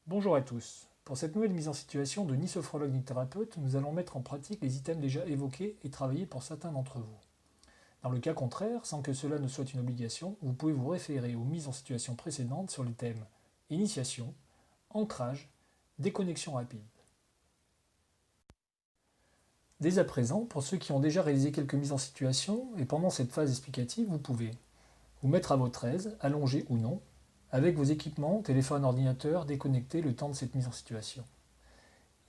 Bonjour à tous. Pour cette nouvelle mise en situation de ni sophrologue ni thérapeute, nous allons mettre en pratique les items déjà évoqués et travailler pour certains d'entre vous. Dans le cas contraire, sans que cela ne soit une obligation, vous pouvez vous référer aux mises en situation précédentes sur les thèmes initiation, ancrage, déconnexion rapide. Dès à présent, pour ceux qui ont déjà réalisé quelques mises en situation, et pendant cette phase explicative, vous pouvez vous mettre à votre aise, allongé ou non, avec vos équipements, téléphone, ordinateur, déconnectés le temps de cette mise en situation.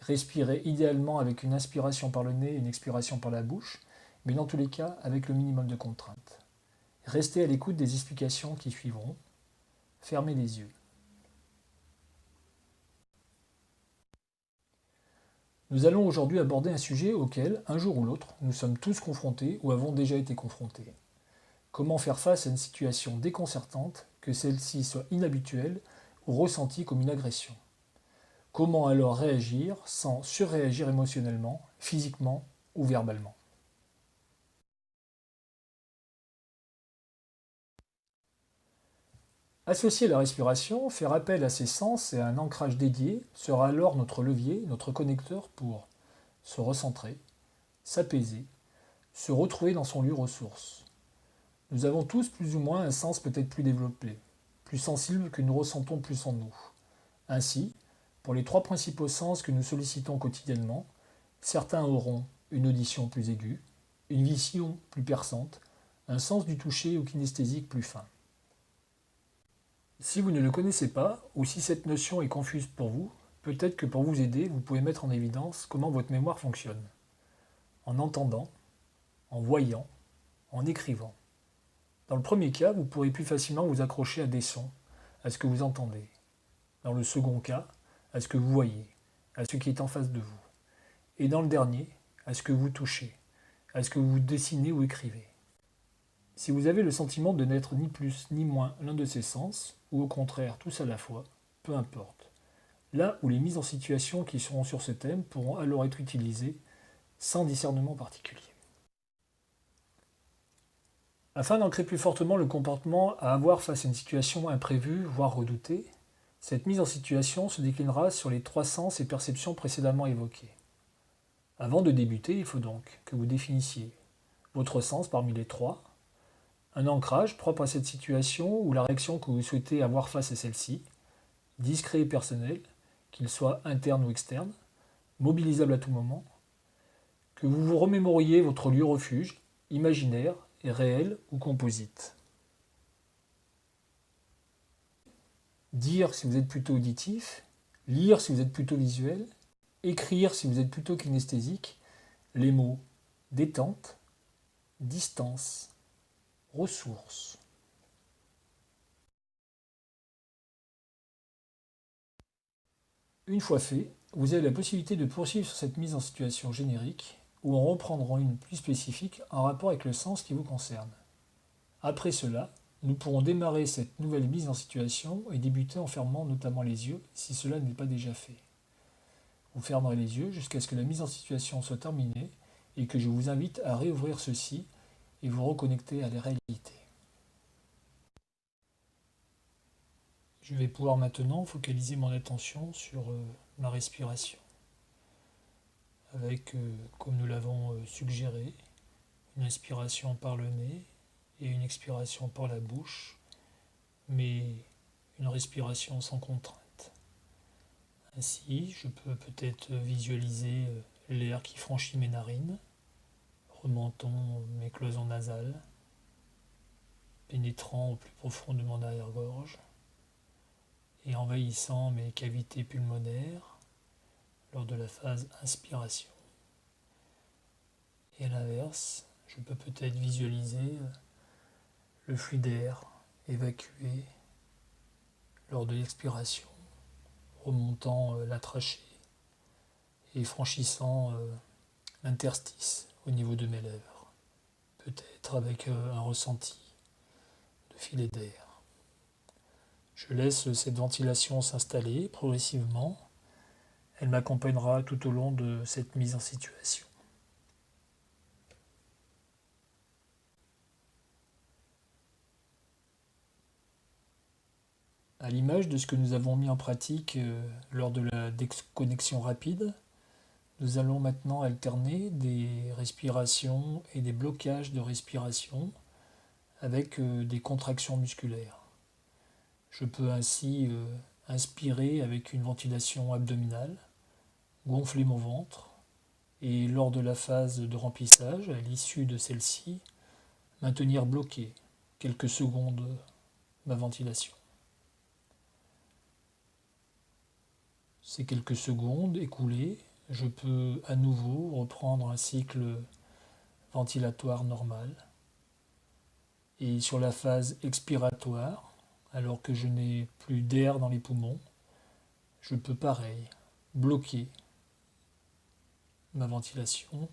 Respirez idéalement avec une inspiration par le nez et une expiration par la bouche, mais dans tous les cas avec le minimum de contraintes. Restez à l'écoute des explications qui suivront. Fermez les yeux. Nous allons aujourd'hui aborder un sujet auquel, un jour ou l'autre, nous sommes tous confrontés ou avons déjà été confrontés. Comment faire face à une situation déconcertante, que celle-ci soit inhabituelle ou ressentie comme une agression? Comment alors réagir sans surréagir émotionnellement, physiquement ou verbalement? Associer la respiration, faire appel à ses sens et à un ancrage dédié sera alors notre levier, notre connecteur pour se recentrer, s'apaiser, se retrouver dans son lieu ressource. Nous avons tous plus ou moins un sens peut-être plus développé, plus sensible que nous ressentons plus en nous. Ainsi, pour les trois principaux sens que nous sollicitons quotidiennement, certains auront une audition plus aiguë, une vision plus perçante, un sens du toucher ou kinesthésique plus fin. Si vous ne le connaissez pas, ou si cette notion est confuse pour vous, peut-être que pour vous aider, vous pouvez mettre en évidence comment votre mémoire fonctionne. En entendant, en voyant, en écrivant. Dans le premier cas, vous pourrez plus facilement vous accrocher à des sons, à ce que vous entendez. Dans le second cas, à ce que vous voyez, à ce qui est en face de vous. Et dans le dernier, à ce que vous touchez, à ce que vous dessinez ou écrivez. Si vous avez le sentiment de n'être ni plus ni moins l'un de ces sens, ou au contraire tous à la fois, peu importe. Là où les mises en situation qui seront sur ce thème pourront alors être utilisées sans discernement particulier. Afin d'ancrer plus fortement le comportement à avoir face à une situation imprévue, voire redoutée, cette mise en situation se déclinera sur les trois sens et perceptions précédemment évoqués. Avant de débuter, il faut donc que vous définissiez votre sens parmi les trois, un ancrage propre à cette situation ou la réaction que vous souhaitez avoir face à celle-ci, discret et personnel, qu'il soit interne ou externe, mobilisable à tout moment, que vous vous remémoriez votre lieu refuge, imaginaire et réel ou composite. Dire si vous êtes plutôt auditif, lire si vous êtes plutôt visuel, écrire si vous êtes plutôt kinesthésique, les mots détente, distance, ressources. Une fois fait, vous avez la possibilité de poursuivre sur cette mise en situation générique ou en reprendront une plus spécifique en rapport avec le sens qui vous concerne. Après cela, nous pourrons démarrer cette nouvelle mise en situation et débuter en fermant notamment les yeux si cela n'est pas déjà fait. Vous fermerez les yeux jusqu'à ce que la mise en situation soit terminée et que je vous invite à réouvrir ceux-ci et vous reconnecter à la réalité. Je vais pouvoir maintenant focaliser mon attention sur ma respiration avec, comme nous l'avons suggéré, une inspiration par le nez et une expiration par la bouche, mais une respiration sans contrainte. Ainsi, je peux peut-être visualiser l'air qui franchit mes narines, remontant mes cloisons nasales, pénétrant au plus profond de mon arrière-gorge et envahissant mes cavités pulmonaires lors de la phase inspiration. Et à l'inverse, je peux peut-être visualiser le flux d'air évacué lors de l'expiration, remontant la trachée et franchissant l'interstice au niveau de mes lèvres, peut-être avec un ressenti de filet d'air. Je laisse cette ventilation s'installer progressivement. Elle m'accompagnera tout au long de cette mise en situation. À l'image de ce que nous avons mis en pratique lors de la déconnexion rapide, nous allons maintenant alterner des respirations et des blocages de respiration avec des contractions musculaires. Je peux ainsi inspirer avec une ventilation abdominale, gonfler mon ventre et lors de la phase de remplissage, à l'issue de celle-ci, maintenir bloqué quelques secondes ma ventilation. Ces quelques secondes écoulées, je peux à nouveau reprendre un cycle ventilatoire normal. Et sur la phase expiratoire, alors que je n'ai plus d'air dans les poumons, je peux pareil, bloquer ma ventilation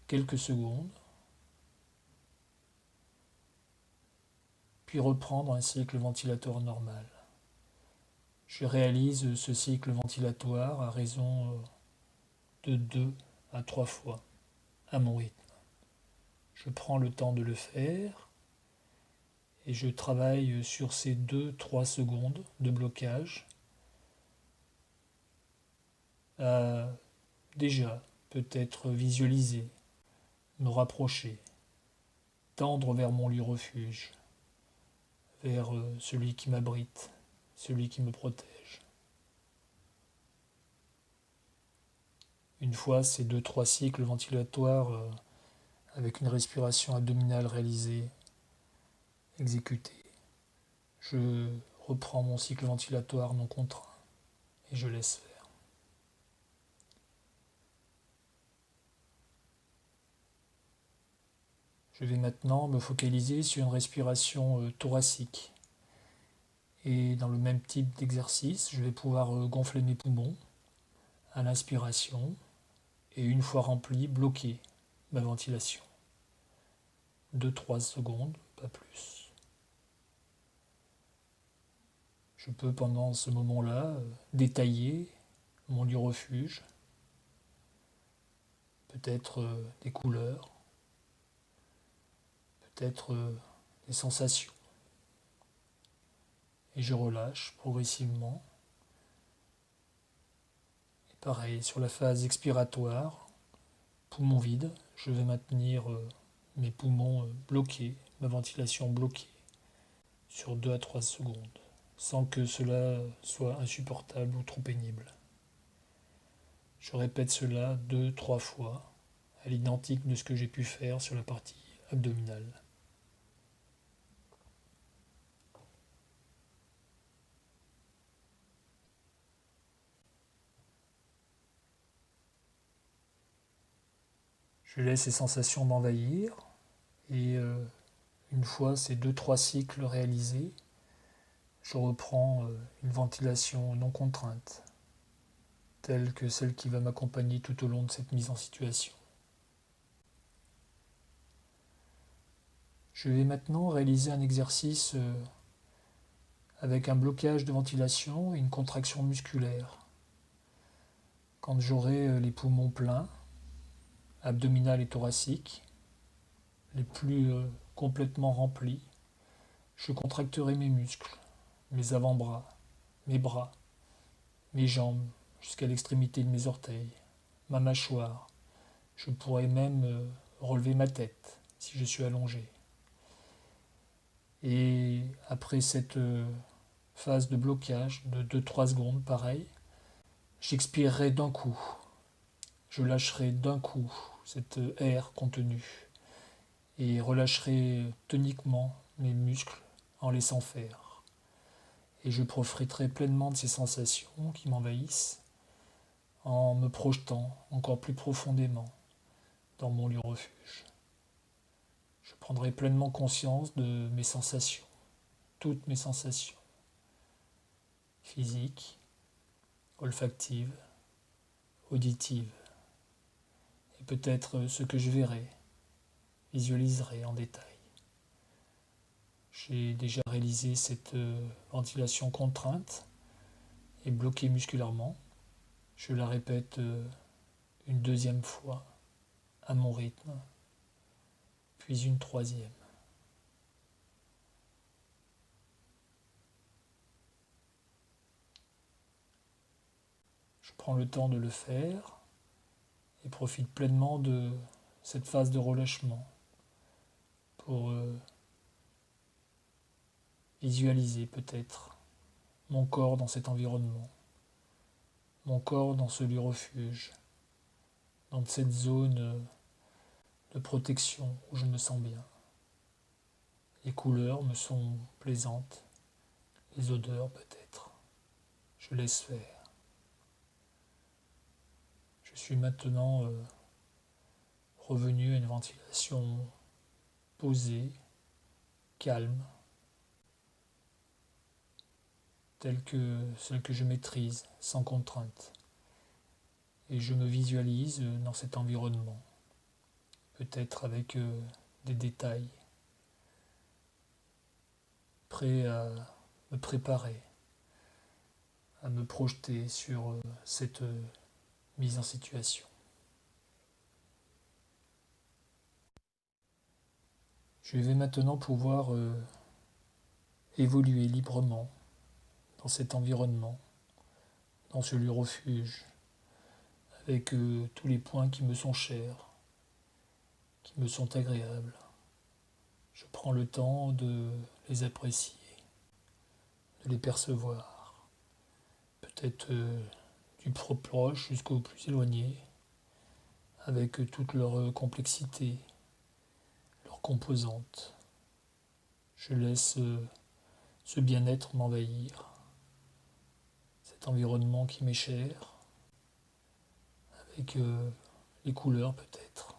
quelques secondes, puis reprendre un cycle ventilatoire normal. Je réalise ce cycle ventilatoire à raison de 2 à 3 fois à mon rythme. Je prends le temps de le faire et je travaille sur ces 2-3 secondes de blocage à déjà peut-être visualiser, me rapprocher, tendre vers mon lieu refuge, vers celui qui m'abrite, celui qui me protège. Une fois ces 2-3 cycles ventilatoires avec une respiration abdominale réalisée, exécutée, je reprends mon cycle ventilatoire non contraint et je laisse faire. Je vais maintenant me focaliser sur une respiration thoracique. Et dans le même type d'exercice, je vais pouvoir gonfler mes poumons à l'inspiration et une fois rempli, bloquer ma ventilation. 2-3 secondes, pas plus. Je peux pendant ce moment-là détailler mon lieu refuge, peut-être des couleurs, peut-être des sensations. Et je relâche progressivement. Et pareil, sur la phase expiratoire, poumon vide, je vais maintenir mes poumons bloqués, ma ventilation bloquée sur 2 à 3 secondes, sans que cela soit insupportable ou trop pénible. Je répète cela 2-3 fois, à l'identique de ce que j'ai pu faire sur la partie abdominale. Je laisse ces sensations m'envahir et une fois ces 2-3 cycles réalisés, je reprends une ventilation non contrainte, telle que celle qui va m'accompagner tout au long de cette mise en situation. Je vais maintenant réaliser un exercice avec un blocage de ventilation et une contraction musculaire. Quand j'aurai les poumons pleins, abdominal et thoracique, les plus complètement remplis, je contracterai mes muscles, mes avant-bras, mes bras, mes jambes, jusqu'à l'extrémité de mes orteils, ma mâchoire. Je pourrais même relever ma tête si je suis allongé. Et après cette phase de blocage de 2-3 secondes, pareil, j'expirerai d'un coup. Je lâcherai d'un coup cet air contenu et relâcherai toniquement mes muscles en laissant faire. Et je profiterai pleinement de ces sensations qui m'envahissent en me projetant encore plus profondément dans mon lieu refuge. Je prendrai pleinement conscience de mes sensations, toutes mes sensations, physiques, olfactives, auditives, et peut-être ce que je verrai, visualiserai en détail. J'ai déjà réalisé cette ventilation contrainte et bloquée musculairement. Je la répète une deuxième fois à mon rythme, puis une troisième. Je prends le temps de le faire et profite pleinement de cette phase de relâchement pour visualiser peut-être mon corps dans cet environnement, mon corps dans ce lieu refuge, dans cette zone de protection où je me sens bien. Les couleurs me sont plaisantes, les odeurs peut-être. Je laisse faire. Je suis maintenant revenu à une ventilation posée, calme, telle que celle que je maîtrise, sans contrainte. Et je me visualise dans cet environnement, peut-être avec des détails, prêt à me préparer, à me projeter sur cette mise en situation. Je vais maintenant pouvoir évoluer librement dans cet environnement, dans ce lieu refuge, avec tous les points qui me sont chers, qui me sont agréables. Je prends le temps de les apprécier, de les percevoir, peut-être du plus proche jusqu'au plus éloigné, avec toute leur complexité, leurs composantes. Je laisse ce bien-être m'envahir, cet environnement qui m'est cher, avec les couleurs peut-être.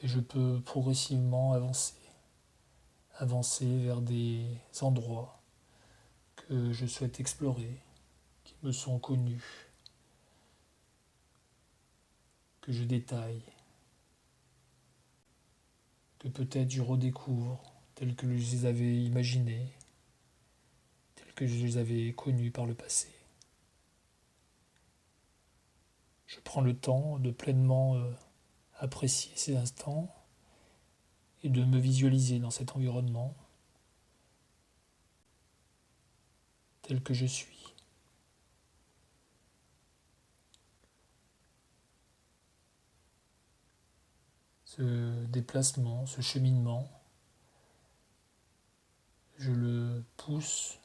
Et je peux progressivement avancer vers des endroits que je souhaite explorer, qui me sont connus, que je détaille, que peut-être je redécouvre tels que je les avais imaginés, tels que je les avais connus par le passé. Je prends le temps de pleinement apprécier ces instants et de me visualiser dans cet environnement tel que je suis. Ce déplacement, ce cheminement, je le pousse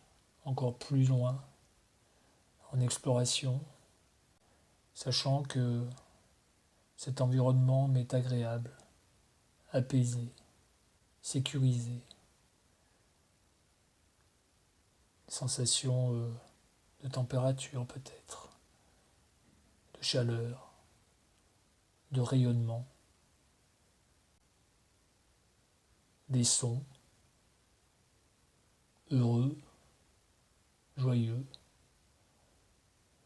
encore plus loin en exploration, sachant que cet environnement m'est agréable, apaisé, sécurisé. Sensation de température peut-être, de chaleur, de rayonnement, des sons heureux, joyeux,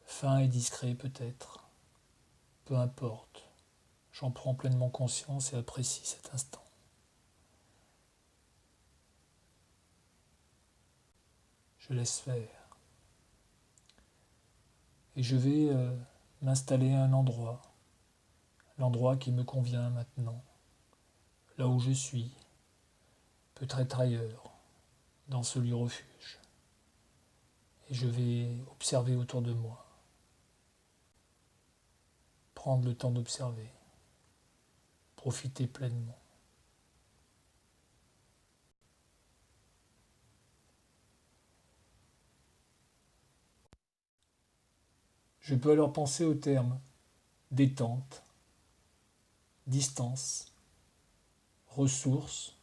fins et discrets peut-être, peu importe. J'en prends pleinement conscience et apprécie cet instant. Je laisse faire. Et je vais m'installer à un endroit, l'endroit qui me convient maintenant, là où je suis, peut-être ailleurs, dans ce lieu refuge. Et je vais observer autour de moi, prendre le temps d'observer, profiter pleinement. Je peux alors penser au terme détente, distance, ressources,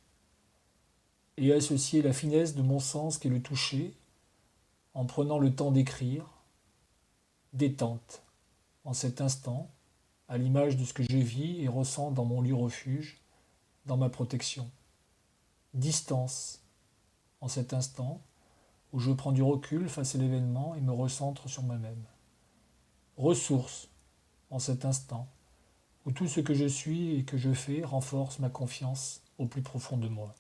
et associer la finesse de mon sens qui est le toucher en prenant le temps d'écrire détente en cet instant, à l'image de ce que je vis et ressens dans mon lieu refuge, dans ma protection. Distance en cet instant où je prends du recul face à l'événement et me recentre sur moi-même. Ressources en cet instant où tout ce que je suis et que je fais renforce ma confiance au plus profond de moi.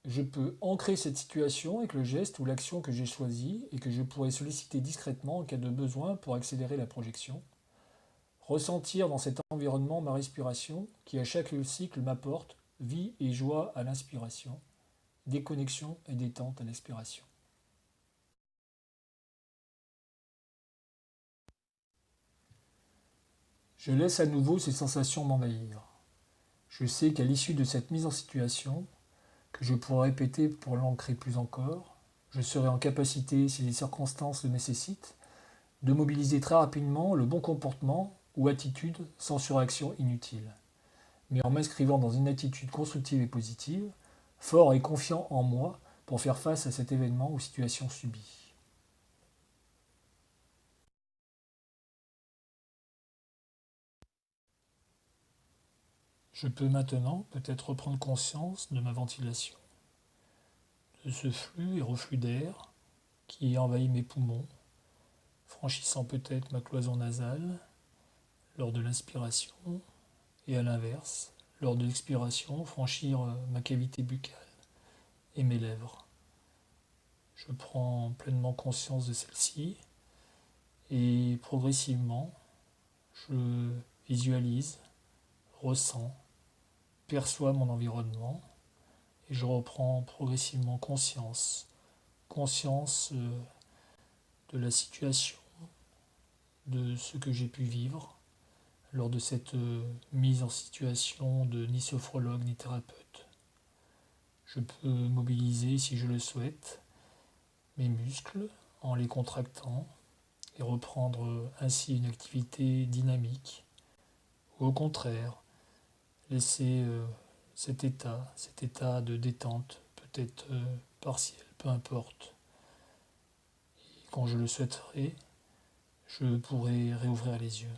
Je peux ancrer cette situation avec le geste ou l'action que j'ai choisi et que je pourrais solliciter discrètement en cas de besoin pour accélérer la projection. Ressentir dans cet environnement ma respiration qui à chaque cycle m'apporte vie et joie à l'inspiration, déconnexion et détente à l'expiration. Je laisse à nouveau ces sensations m'envahir. Je sais qu'à l'issue de cette mise en situation, que je pourrai répéter pour l'ancrer plus encore, je serai en capacité, si les circonstances le nécessitent, de mobiliser très rapidement le bon comportement ou attitude sans surréaction inutile, mais en m'inscrivant dans une attitude constructive et positive, fort et confiant en moi pour faire face à cet événement ou situation subie. Je peux maintenant peut-être reprendre conscience de ma ventilation, de ce flux et reflux d'air qui envahit mes poumons, franchissant peut-être ma cloison nasale lors de l'inspiration et à l'inverse, lors de l'expiration, franchir ma cavité buccale et mes lèvres. Je prends pleinement conscience de celle-ci et progressivement, je visualise, ressens, perçois mon environnement et je reprends progressivement conscience de la situation, de ce que j'ai pu vivre lors de cette mise en situation de ni sophrologue ni thérapeute. Je peux mobiliser, si je le souhaite, mes muscles en les contractant et reprendre ainsi une activité dynamique. Ou au contraire, laisser cet état de détente, peut-être partiel, peu importe. Et quand je le souhaiterai, je pourrai réouvrir les yeux.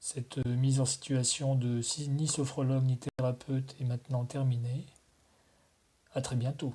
Cette mise en situation de ni sophrologue ni thérapeute est maintenant terminée. À très bientôt.